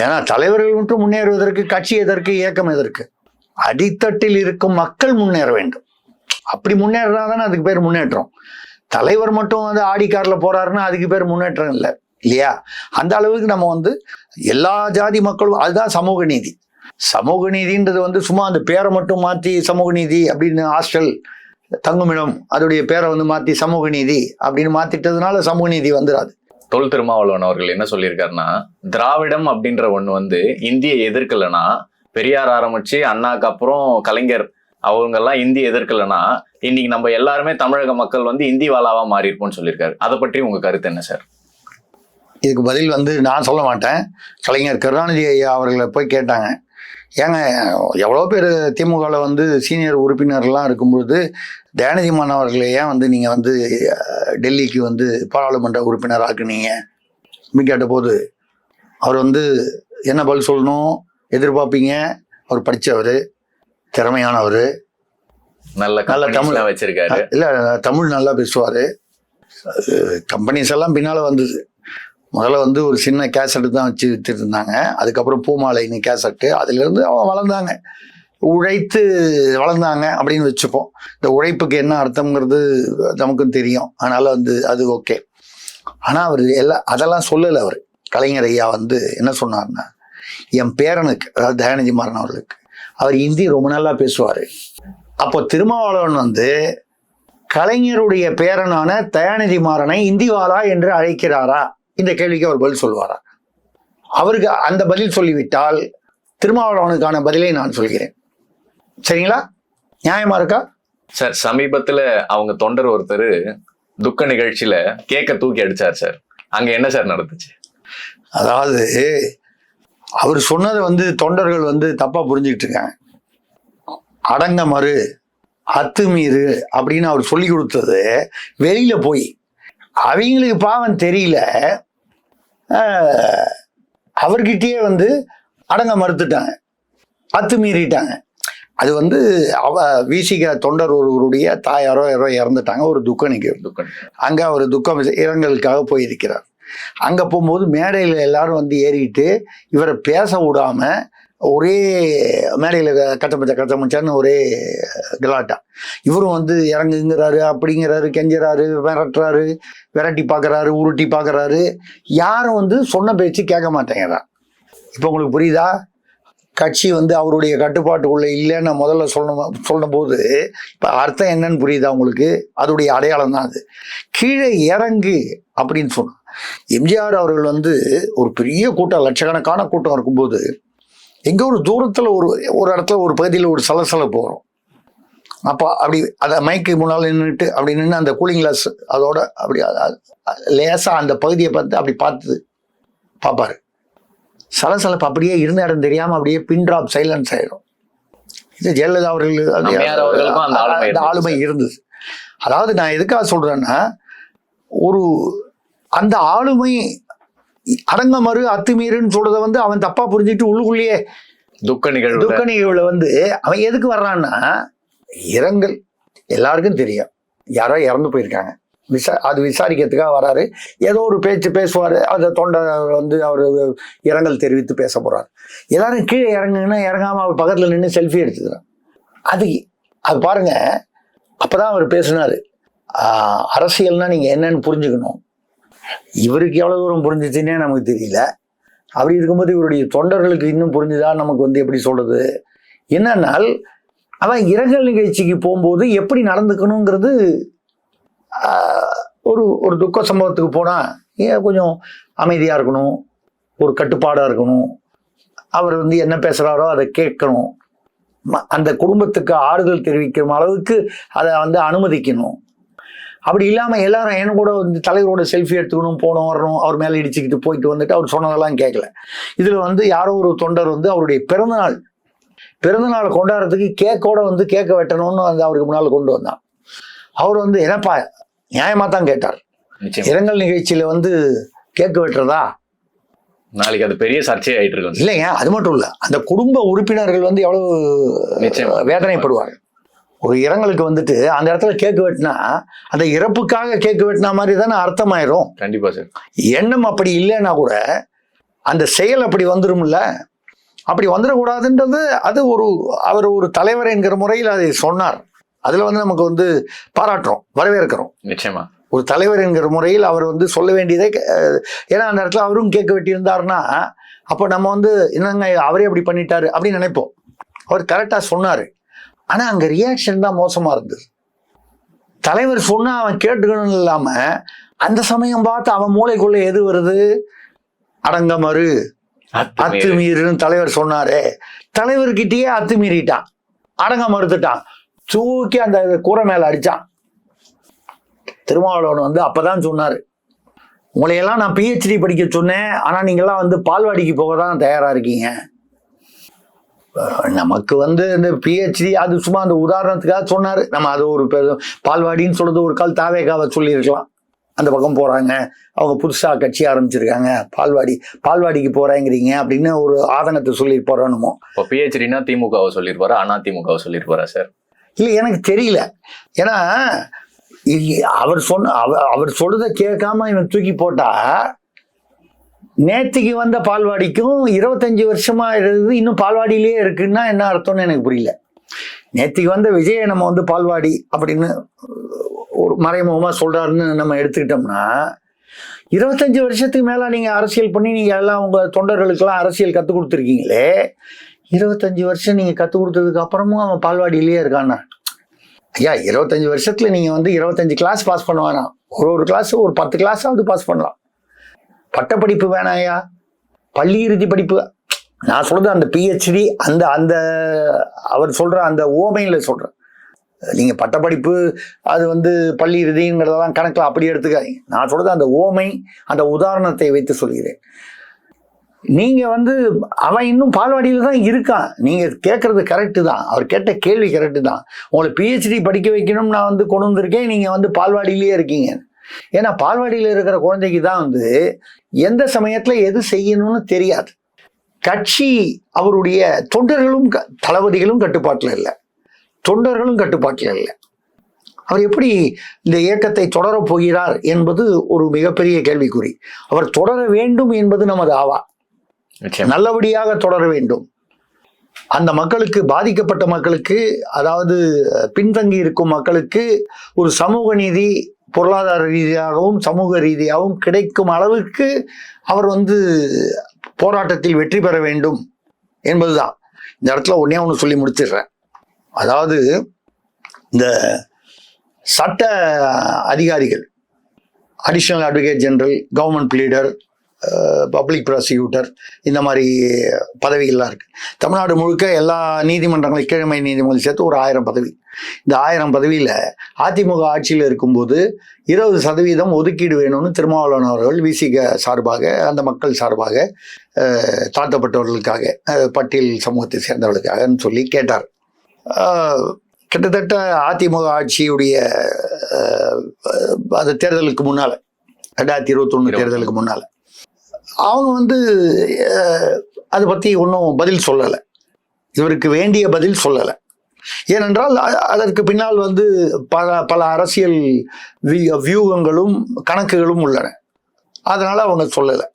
ஏன்னா தலைவர்கள் மட்டும் முன்னேறுவதற்கு கட்சி எதற்கு, இயக்கம் எதற்கு? அடித்தட்டில் இருக்கும் மக்கள் முன்னேற வேண்டும். அப்படி முன்னேறாதானே அதுக்கு பேர் முன்னேற்றம். தலைவர் மட்டும் வந்து ஆடி கார்ல போறாருன்னா அதுக்கு பேர் முன்னேற்றம் இல்லை, இல்லையா? அந்த அளவுக்கு நம்ம வந்து எல்லா ஜாதி மக்களும், அதுதான் சமூக நீதி. சமூக நீதின்றது வந்து சும்மா அந்த பேரை மட்டும் மாற்றி சமூக நீதி அப்படின்னு, ஹாஸ்டல் தங்குமிடம் அதோடைய பேரை வந்து மாற்றி சமூக நீதி அப்படின்னு மாத்திட்டதுனால சமூக நீதி வந்துடாது. தொல் திருமாவளவன் அவர்கள் என்ன சொல்லியிருக்காருன்னா, திராவிடம் அப்படின்ற ஒண்ணு வந்து இந்தியை எதிர்க்கலைன்னா, பெரியார் ஆரம்பிச்சு அண்ணாக்கு அப்புறம் கலைஞர் அவங்கெல்லாம் இந்தி எதிர்க்கலைன்னா இன்னைக்கு நம்ம எல்லாருமே தமிழக மக்கள் வந்து இந்தி வாலாவா மாறி இருப்போம்னு சொல்லியிருக்காரு. அதை பற்றி உங்க கருத்து என்ன சார்? இதுக்கு பதில் வந்து நான் சொல்ல மாட்டேன். கலைஞர் கருணாநிதி ஐயா அவர்களை போய் கேட்டாங்க, ஏங்க எவ்வளோ பேர் திமுகவில் வந்து சீனியர் உறுப்பினர்லாம் இருக்கும்பொழுது தயாநிதி மாறன் அவர்களை ஏன் வந்து நீங்கள் வந்து டெல்லிக்கு வந்து பாராளுமன்ற உறுப்பினர் ஆக்குனீங்க அப்படின்னு கேட்டபோது அவர் வந்து என்ன பதில் சொல்லணும் எதிர்பார்ப்பீங்க? அவர் படித்தவர், திறமையானவர், நல்ல தமிழ் வச்சிருக்காரு, இல்ல தமிழ் நல்லா பேசுவாரு. கம்பெனிஸ் எல்லாம் பின்னால வந்தது. முதல்ல வந்து ஒரு சின்ன கேசட்டு தான் வச்சு வித்துட்டு இருந்தாங்க. அதுக்கப்புறம் பூமாலைன்னு கேசட்டு, அதுல இருந்து அவன் வளர்ந்தாங்க, உழைத்து வளர்ந்தாங்க அப்படின்னு வச்சுப்போம். இந்த உழைப்புக்கு என்ன அர்த்தம்ங்கிறது நமக்கும் தெரியும். அதனால வந்து அது ஓகே. ஆனா அவர் அதெல்லாம் சொல்லலை. அவர் கலைஞர் ஐயா வந்து என்ன சொன்னார்னா, என் பேரனுக்கு, அதாவது தயாநிதி மாறன் அவர்களுக்கு, அவர் ஹிந்தி ரொம்ப நல்லா பேசுவார். அப்போ திருமாவளவன் வந்து கலைஞருடைய பேரனான தயாநிதி மாறனை இந்திவாலா என்று அழைக்கிறாரா? இந்த கேள்விக்கு அவர் பதில் சொல்வாரா? அவருக்கு அந்த பதில் சொல்லிவிட்டால் திருமாவளவனுக்கான பதிலை நான் சொல்கிறேன். சரிங்களா? நியாயமா இருக்கா சார்? சமீபத்துல அவங்க தொண்டர் ஒருத்தர் துக்க நிகழ்ச்சியில கேக்க தூக்கி அடிச்சார் சார். அங்க என்ன சார் நடந்துச்சு? அதாவது அவர் சொன்னதை வந்து தொண்டர்கள் வந்து தப்பா புரிஞ்சுக்கிட்டு இருக்காங்க. அடங்க மறு, அத்துமீறு அப்படின்னு அவர் சொல்லி கொடுத்தது வெளியில போய் அவங்களுக்கு பாவம் தெரியல, அவர்கிட்டயே வந்து அடங்க மறுத்துட்டாங்க, அத்துமீறிட்டாங்க. அது வந்து விசிக தொண்டர் ஒருவருடைய தாயாரோ யாரோ இறந்துட்டாங்க, ஒரு துக்க நிகழ்வு. அங்க அவர் துக்கம் இரங்கலுக்காக போயிருக்கிறார். அங்க போகும்போது மேடையில எல்லாரும் வந்து ஏறிட்டு இவரை பேச விடாம ஒரே மேடையில கச்சமச்சான்னு ஒரே கலாட்டா. இவரும் வந்து இறங்குங்கிறாரு, அப்படிங்கிறாரு, கெஞ்சுறாரு, விரட்டுறாரு, விரட்டி பார்க்கறாரு, உருட்டி பார்க்கறாரு. யாரும் வந்து சொன்ன பேச்சு கேட்க மாட்டேங்கிறா. இப்போ உங்களுக்கு புரியுதா? கட்சி வந்து அவருடைய கட்டுப்பாட்டுக்குள்ள இல்லைன்னு முதல்ல சொன்ன போது இப்போ அர்த்தம் என்னன்னு புரியுதா உங்களுக்கு? அதோடைய அடையாளம் தான் அது. கீழே இறங்கு அப்படின்னு சொன்னோம். எம்ஜிஆர் அவர்கள் வந்து ஒரு பெரிய கூட்டம், லட்சக்கணக்கான கூட்டம் இருக்கும்போது எங்கே ஒரு தூரத்தில் ஒரு இடத்துல ஒரு பகுதியில் ஒரு சலசலப்பு வரும். அப்போ அப்படி அதை மைக்கு முன்னால் நின்றுட்டு அப்படி நின்று அந்த கூலிங் கிளாஸ் அதோட அப்படி லேசாக அந்த பகுதியை அப்படி பார்ப்பாரு. சலசலப்பு அப்படியே இருந்த இடம் தெரியாமல் அப்படியே பின் ட்ராப் சைலன்ஸ் ஆயிடும். இது ஜெயலலிதா அவர்கள் அந்த ஆளுமை இருந்தது. அதாவது நான் எதுக்காக சொல்றேன்னா, அந்த ஆளுமை அடங்கமறு அத்துமீறுன்னு சொல்றதை வந்து அவன் தப்பா புரிஞ்சுட்டு உள்ளுக்குள்ளேயே துக்க நிகழ்வுல வந்து அவன் எதுக்கு வர்றான்னா, இரங்கல் எல்லாருக்கும் தெரியும், யாரோ இறந்து போயிருக்காங்க, அது விசாரிக்கிறதுக்காக வராரு. ஏதோ ஒரு பேச்சு பேசுவார், அந்த தொண்டை வந்து அவர் இரங்கல் தெரிவித்து பேச போறாரு. எல்லாரும் கீழே இறங்குங்கன்னா இறங்காம அவர் பக்கத்துல நின்று செல்ஃபி எடுத்துக்கிறார். அது பாருங்க, அப்பதான் அவர் பேசினாரு, அரசியல்னா நீங்க என்னன்னு புரிஞ்சுக்கணும். இவருக்கு எவ்வளவு தூரம் புரிஞ்சிச்சுன்னே நமக்கு தெரியல. அப்படி இருக்கும்போது இவருடைய தொண்டர்களுக்கு இன்னும் புரிஞ்சுதா நமக்கு வந்து எப்படி சொல்றது. என்னன்னால் அவன் இரங்கல் நிகழ்ச்சிக்கு போகும்போது எப்படி நடந்துக்கணுங்கிறது, ஒரு துக்க சம்பவத்துக்கு போனா கொஞ்சம் அமைதியா இருக்கணும், ஒரு கட்டுப்பாடா இருக்கணும், அவர் வந்து என்ன பேசுறாரோ அதை கேட்கணும், அந்த குடும்பத்துக்கு ஆறுதல் தெரிவிக்கிற அளவுக்கு அதை வந்து அனுமதிக்கணும். அப்படி இல்லாம எல்லாரும் என்ன கூட வந்து தலைவரோட செல்ஃபி எடுத்துக்கணும், போனோம் வரணும், அவர் மேல இடிச்சுக்கிட்டு போயிட்டு வந்துட்டு அவர் சொன்னதெல்லாம் கேட்கல. இதுல வந்து யாரோ ஒரு தொண்டர் வந்து அவருடைய பிறந்தநாள் கொண்டாடுறதுக்கு கேக்கோட வந்து கேட்க வெட்டணும்னு வந்து அவருக்கு முன்னால் கொண்டு வந்தான். அவர் வந்து என்னப்பா நியாயமா தான் கேட்டார், இரங்கல் நிகழ்ச்சியில வந்து கேக்கு வெட்டுறதா, நாளைக்கு அது பெரிய சர்ச்சை ஆயிட்டு இருக்கு. இல்லைங்க, அது மட்டும் இல்ல, அந்த குடும்ப உறுப்பினர்கள் வந்து எவ்வளவு வேதனைப்படுவாங்க. ஒரு இரங்கலுக்கு வந்துட்டு அந்த இடத்துல கேக்கு வெட்டினா அந்த இறப்புக்காக கேக்கு வெட்டினா மாதிரி தானே அர்த்தமாயிரும். கண்டிப்பா சார். எண்ணம் அப்படி இல்லைன்னா கூட அந்த செயல் அப்படி வந்துரும்ல. அப்படி வந்துடக்கூடாதுன்றது அது அவர் ஒரு தலைவர் என்கிற முறையில் அதை சொன்னார். அதுல வந்து நமக்கு வந்து பாராட்டுறோம், வரவேற்கிறோம். நிச்சயமா ஒரு தலைவர் என்கிற முறையில் அவர் வந்து சொல்ல வேண்டியதே, ஏன்னா அந்த இடத்துல அவரும் கேட்க வெட்டி இருந்தாருன்னா அப்போ நம்ம வந்து என்னங்க அவரே அப்படி பண்ணிட்டாரு அப்படின்னு நினைப்போம். அவர் கரெக்டா சொன்னாரு. ஆனா அங்க ரியாக்ஷன் தான் மோசமா இருந்தது. தலைவர் சொன்னா அவன் கேட்டுக்கணும் இல்லாம அந்த சமயம் பார்த்து அவன் மூளைக்குள்ள எது வருது, அடங்கமறு அத்துமீறுன்னு தலைவர் சொன்னாரு. தலைவர்கிட்டயே அத்துமீறிட்டான், அடங்க மறுத்துட்டான், தூக்கி அந்த கூரை மேல அடிச்சான். திருமாவளவன் வந்து அப்பதான் சொன்னாரு, உங்களையெல்லாம் நான் PhD படிக்க சொன்னேன், ஆனா நீங்கெல்லாம் வந்து பால்வாடிக்கு போக தான் தயாரா இருக்கீங்க. நமக்கு வந்து இந்த PhD அது சும்மா அந்த உதாரணத்துக்காக சொன்னாரு. நம்ம அது ஒரு பால்வாடின்னு சொல்றது ஒரு கால் தாவேக்காவை சொல்லியிருக்கலாம். அந்த பக்கம் போறாங்க, அவங்க புதுசா கட்சி ஆரம்பிச்சிருக்காங்க, பால்வாடிக்கு போறேங்கிறீங்க அப்படின்னு ஒரு ஆதங்கத்தை சொல்லிட்டு போறோமோ. இப்போ PhDனா திமுகவை சொல்லியிருப்பாரா, அதிமுகவை சொல்லியிருப்பாரா சார்? இல்லை, எனக்கு தெரியல. ஏன்னா அவர் சொல்றத கேட்காம இவன் தூக்கி போட்டா, நேற்றுக்கு வந்த பால்வாடிக்கும் 25 வருஷமா இருக்குது இன்னும் பால்வாடியிலேயே இருக்குன்னா என்ன அர்த்தம்னு எனக்கு புரியல. நேற்றுக்கு வந்த விஜயை நம்ம வந்து பால்வாடி அப்படின்னு ஒரு மறைமுகமா சொல்றாருன்னு நம்ம எடுத்துக்கிட்டோம்னா, 25 வருஷத்துக்கு மேல நீங்க அரசியல் பண்ணி நீங்க எல்லாம் உங்க தொண்டர்களுக்கெல்லாம் அரசியல் கற்றுக் கொடுத்துருக்கீங்களே, 25 வருஷம் நீங்க கற்றுக் கொடுத்ததுக்கு அப்புறமும் அவன் பால்வாடியிலேயே இருக்கான்னா, ஐயா 25 வருஷத்துல நீங்க வந்து 25 கிளாஸ் பாஸ் பண்ண வேணாம், ஒரு கிளாஸ் ஒரு 10 கிளாஸாவது பாஸ் பண்ணலாம். பட்டப்படிப்பு வேணாயா, பள்ளி இறுதி படிப்பு. நான் சொல்றது அந்த PhD அந்த அவர் சொல்ற அந்த ஓமையில சொல்றேன். நீங்க பட்டப்படிப்பு அது வந்து பள்ளி இறுதிங்கிறதெல்லாம் கணக்கில் அப்படி எடுத்துக்காதீங்க. நான் சொல்றது அந்த ஓமை, அந்த உதாரணத்தை வைத்து சொல்கிறேன். நீங்க வந்து அவன் இன்னும் பால்வாடியில தான் இருக்கான். நீங்க கேட்கறது கரெக்டு தான், அவர் கேட்ட கேள்வி கரெக்டு தான். உங்களை PhD படிக்க வைக்கணும்னு நான் வந்து கொண்டு வந்திருக்கேன், நீங்க வந்து பால்வாடியிலேயே இருக்கீங்க. ஏன்னா பால்வாடியில் இருக்கிற குழந்தைக்கு தான் வந்து எந்த சமயத்துல எது செய்யணும்னு தெரியாது. கட்சி அவருடைய தொண்டர்களும் தளபதிகளும் கட்டுப்பாட்டில் இல்லை, தொண்டர்களும் கட்டுப்பாட்டில் இல்லை. அவர் எப்படி இந்த இயக்கத்தை தொடரப் போகிறார் என்பது ஒரு மிகப்பெரிய கேள்விக்குறி. அவர் தொடர வேண்டும் என்பது நமது ஆவா, நல்லபடியாக தொடர வேண்டும். அந்த மக்களுக்கு, பாதிக்கப்பட்ட மக்களுக்கு, அதாவது பின்தங்கி இருக்கும் மக்களுக்கு ஒரு சமூக நீதி பொருளாதார ரீதியாகவும் சமூக ரீதியாகவும் கிடைக்கும் அளவுக்கு அவர் வந்து போராட்டத்தில் வெற்றி பெற வேண்டும் என்பதுதான். இந்த இடத்துல ஒண்ணு சொல்லி முடிச்சிடுறேன். அதாவது இந்த சட்ட அதிகாரிகள் additional advocate general, government pleader, public prosecutor, இந்த மாதிரி பதவிகள்லாம் இருக்குது. தமிழ்நாடு முழுக்க எல்லா நீதிமன்றங்களும் கீழமை நீதிமன்றம் சேர்த்து ஒரு 1000 பதவி. இந்த 1000 பதவியில் அதிமுக ஆட்சியில் இருக்கும்போது 20% ஒதுக்கீடு வேணும்னு திருமாவளவன் அவர்கள் விசிக சார்பாக, அந்த மக்கள் சார்பாக, தாழ்த்தப்பட்டவர்களுக்காக, பட்டியல் சமூகத்தை சேர்ந்தவர்களுக்காகன்னு சொல்லி கேட்டார். கிட்டத்தட்ட அதிமுக ஆட்சியுடைய அது தேர்தலுக்கு முன்னால், 2021 தேர்தலுக்கு முன்னால் அவங்க அதை பற்றி ஒன்றும் பதில் சொல்லலை. இவருக்கு வேண்டிய பதில் சொல்லலை. ஏனென்றால் அதற்கு பின்னால் பல அரசியல் வியூகங்களும் கணக்குகளும் உள்ளன. அதனால் அவங்க சொல்லலை.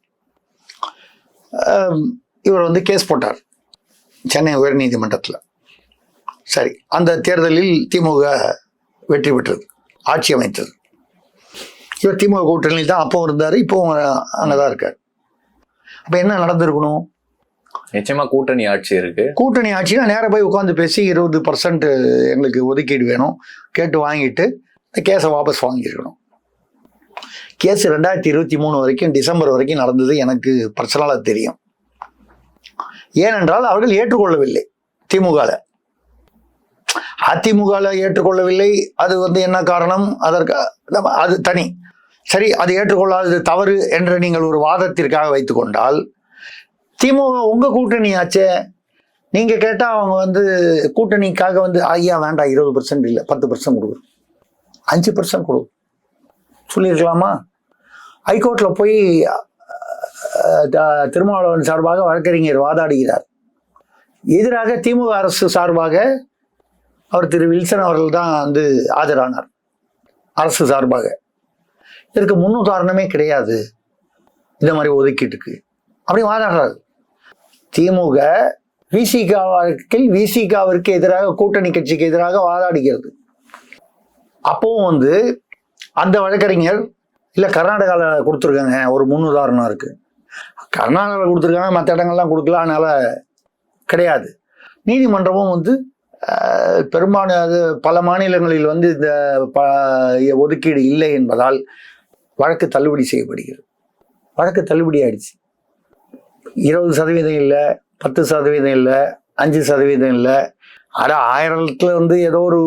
இவர் கேஸ் போட்டார் சென்னை உயர்நீதிமன்றத்தில். சரி, அந்த தேர்தலில் திமுக வெற்றி பெற்றது, ஆட்சி அமைத்தது. இவர் திமுக கூட்டணியில் தான் அப்பவும் இருந்தார், இப்போவும் அங்கே தான் இருக்கார். அப்போ என்ன நடந்திருக்கணும்? நிச்சயமா கூட்டணி ஆட்சி இருக்கு. கூட்டணி ஆட்சினா நேராக போய் உட்காந்து பேசி 20% எங்களுக்கு ஒதுக்கீடு வேணும் கேட்டு வாங்கிட்டு கேஸை வாபஸ் வாங்கியிருக்கணும். கேஸ் 2023 வரைக்கும், டிசம்பர் வரைக்கும் நடந்தது எனக்கு பர்சனலாக தெரியும். ஏனென்றால் அவர்கள் ஏற்றுக்கொள்ளவில்லை. திமுகவில் அதிமுகவில் ஏற்றுக்கொள்ளவில்லை. அது என்ன காரணம்? அதற்கு அது தனி. சரி, அது ஏற்றுக்கொள்ளாதது தவறு என்று நீங்கள் ஒரு வாதத்திற்காக வைத்துக்கொண்டால், திமுக உங்க கூட்டணி ஆச்சே, நீங்க கேட்டா அவங்க கூட்டணிக்காக ஐயா வேண்டாம் 20% இல்லை 10% கொடுக்கும், 5% கொடுக்கும் சொல்லியிருக்கலாமா? ஹைகோர்ட்ல போய் திருமாவளவன் சார்பாக வழக்கறிஞர் வாதாடுகிறார். எதிராக திமுக அரசு சார்பாக அவர் திரு வில்சன் அவர்கள் தான் ஆஜரானார் அரசு சார்பாக. இதற்கு முன்னுதாரணமே கிடையாது இந்த மாதிரி ஒதுக்கீட்டுக்கு அப்படி வாதாடுறாரு. திமுக விசிகாவிற்கு எதிராக, கூட்டணி கட்சிக்கு எதிராக வாதாடுகிறது. அப்பவும் அந்த வழக்கறிஞர் இல்லை கர்நாடகாவில் கொடுத்துருக்காங்க, ஒரு முன்னுதாரணம் இருக்கு, கர்நாடகாவில் கொடுத்துருக்காங்க, மற்ற இடங்கள்லாம் கொடுக்கல, அதனால கிடையாது. நீதிமன்றமும் பெரும்பாலான பல மாநிலங்களில் இந்த ஒதுக்கீடு இல்லை என்பதால் வழக்கு தள்ளுபடி செய்யப்படுகிறது. வழக்கு தள்ளுபடி ஆயிடுச்சு. 20% இல்லை, 10% இல்லை, 5% இல்லை. ஆனால் 1000த்துல ஏதோ ஒரு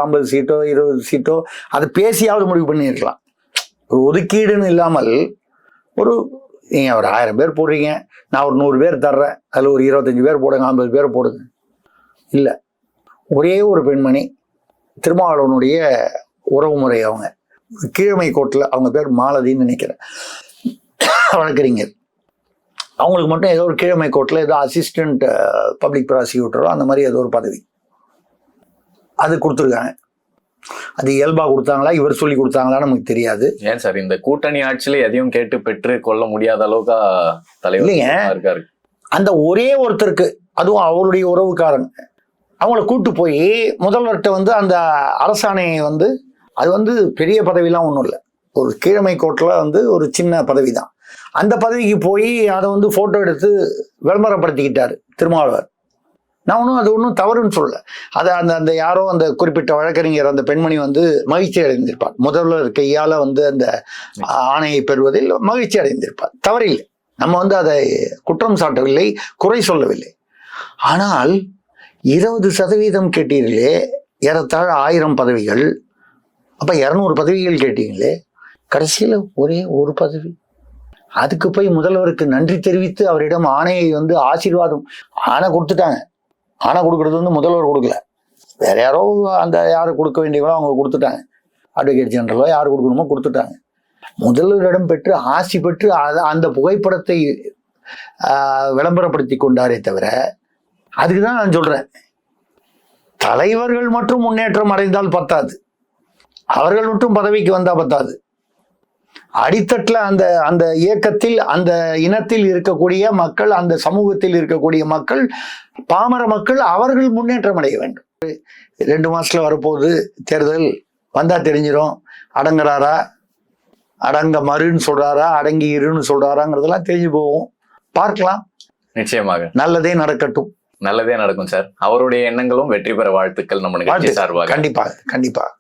50 சீட்டோ 20 சீட்டோ அதை பேசியாவது முடிவு பண்ணியிருக்கலாம். ஒரு ஒதுக்கீடுன்னு இல்லாமல் நீங்கள் ஒரு 1000 பேர் போடுறீங்க, நான் ஒரு 100 பேர் தர்றேன், அதில் ஒரு 25 பேர் போடுங்க, 50 பேர் போடுங்க. இல்லை, ஒரே ஒரு பெண்மணி, திருமாவளவனுடைய உறவு முறை, அவங்க கீழமை கோர்ட்டில், அவங்க பேர் மாலதின்னு நினைக்கிறேன், வழக்கறிஞர். அவங்களுக்கு மட்டும் ஏதோ ஒரு கீழமை கோர்ட்டில் ஏதோ அசிஸ்டன்ட் பப்ளிக் ப்ராசிக்யூட்டரோ அந்த மாதிரி ஏதோ ஒரு பதவி அது கொடுத்துருக்காங்க. அது இயல்பா கொடுத்தாங்களா, இவர் சொல்லி கொடுத்தாங்களான்னு நமக்கு தெரியாது. ஏன் சார் இந்த கூட்டணி ஆட்சியில எதையும் கேட்டு பெற்று கொள்ள முடியாத அளவுக்கு தலைவர் இருக்காரு. அந்த ஒரே ஒருத்தருக்கு, அதுவும் அவருடைய உறவுக்காரன், அவங்கள கூட்டு போய் முதல்வர்கிட்ட அந்த அரசாணையை அது பெரிய பதவிலாம் ஒன்றும் இல்லை, ஒரு கீழமை கோர்ட்டில் ஒரு சின்ன பதவி தான். அந்த பதவிக்கு போய் அதை ஃபோட்டோ எடுத்து விளம்பரப்படுத்திக்கிட்டார் திருமாவளவர். நான் அது ஒன்றும் தவறுன்னு சொல்லலை. அதை அந்த யாரோ அந்த குறிப்பிட்ட வழக்கறிஞர், அந்த பெண்மணி மகிழ்ச்சி அடைந்திருப்பார். முதல்வர் கையால் அந்த ஆணையை பெறுவதில் மகிழ்ச்சி அடைந்திருப்பார். தவறில்லை, நம்ம அதை குற்றம் சாட்டவில்லை, குறை சொல்லவில்லை. ஆனால் 20% கேட்டீர்களே, ஏறத்தாழ 1000 பதவிகள், அப்போ 200 பதவிகள் கேட்டீங்களே, கடைசியில் ஒரே ஒரு பதவி. அதுக்கு போய் முதல்வருக்கு நன்றி தெரிவித்து அவரிடம் ஆணையை ஆசீர்வாதம், ஆணை கொடுத்துட்டாங்க. ஆணை கொடுக்கறது முதல்வர் கொடுக்கல, வேற யாரோ யாரு கொடுக்க வேண்டியவங்களோ அவங்க கொடுத்துட்டாங்க. அட்வொகேட் ஜெனரலோ யார் கொடுக்கணுமோ கொடுத்துட்டாங்க. முதல்வரிடம் பெற்று ஆசி பெற்று அந்த புகைப்படத்தை விளம்பரப்படுத்தி கொண்டாரே தவிர, அதுக்கு தான் நான் சொல்றேன், தலைவர்கள் மட்டும் முன்னேற்றம் அடைந்தால் பத்தாது, அவர்கள் மட்டும் பதவிக்கு வந்தா பத்தாது. அடித்தட்டில் அந்த இயக்கத்தில், அந்த இனத்தில் இருக்கக்கூடிய மக்கள், அந்த சமூகத்தில் இருக்கக்கூடிய மக்கள், பாமர மக்கள், அவர்கள் முன்னேற்றம் அடைய வேண்டும். 2 மாசத்துல வரப்போகுது தேர்தல், வந்தா தெரிஞ்சிடும் அடங்குறாரா, அடங்க மறுன்னு சொல்றாரா, அடங்கி இருன்னு சொல்றாராங்கிறதெல்லாம் தெரிஞ்சு போவோம், பார்க்கலாம். நிச்சயமாக நல்லதே நடக்கட்டும். நல்லதே நடக்கும் சார். அவருடைய எண்ணங்களும் வெற்றி பெற வாழ்த்துக்கள் நம்ம நிகழ்ச்சி சார்பாக. கண்டிப்பாக கண்டிப்பாக.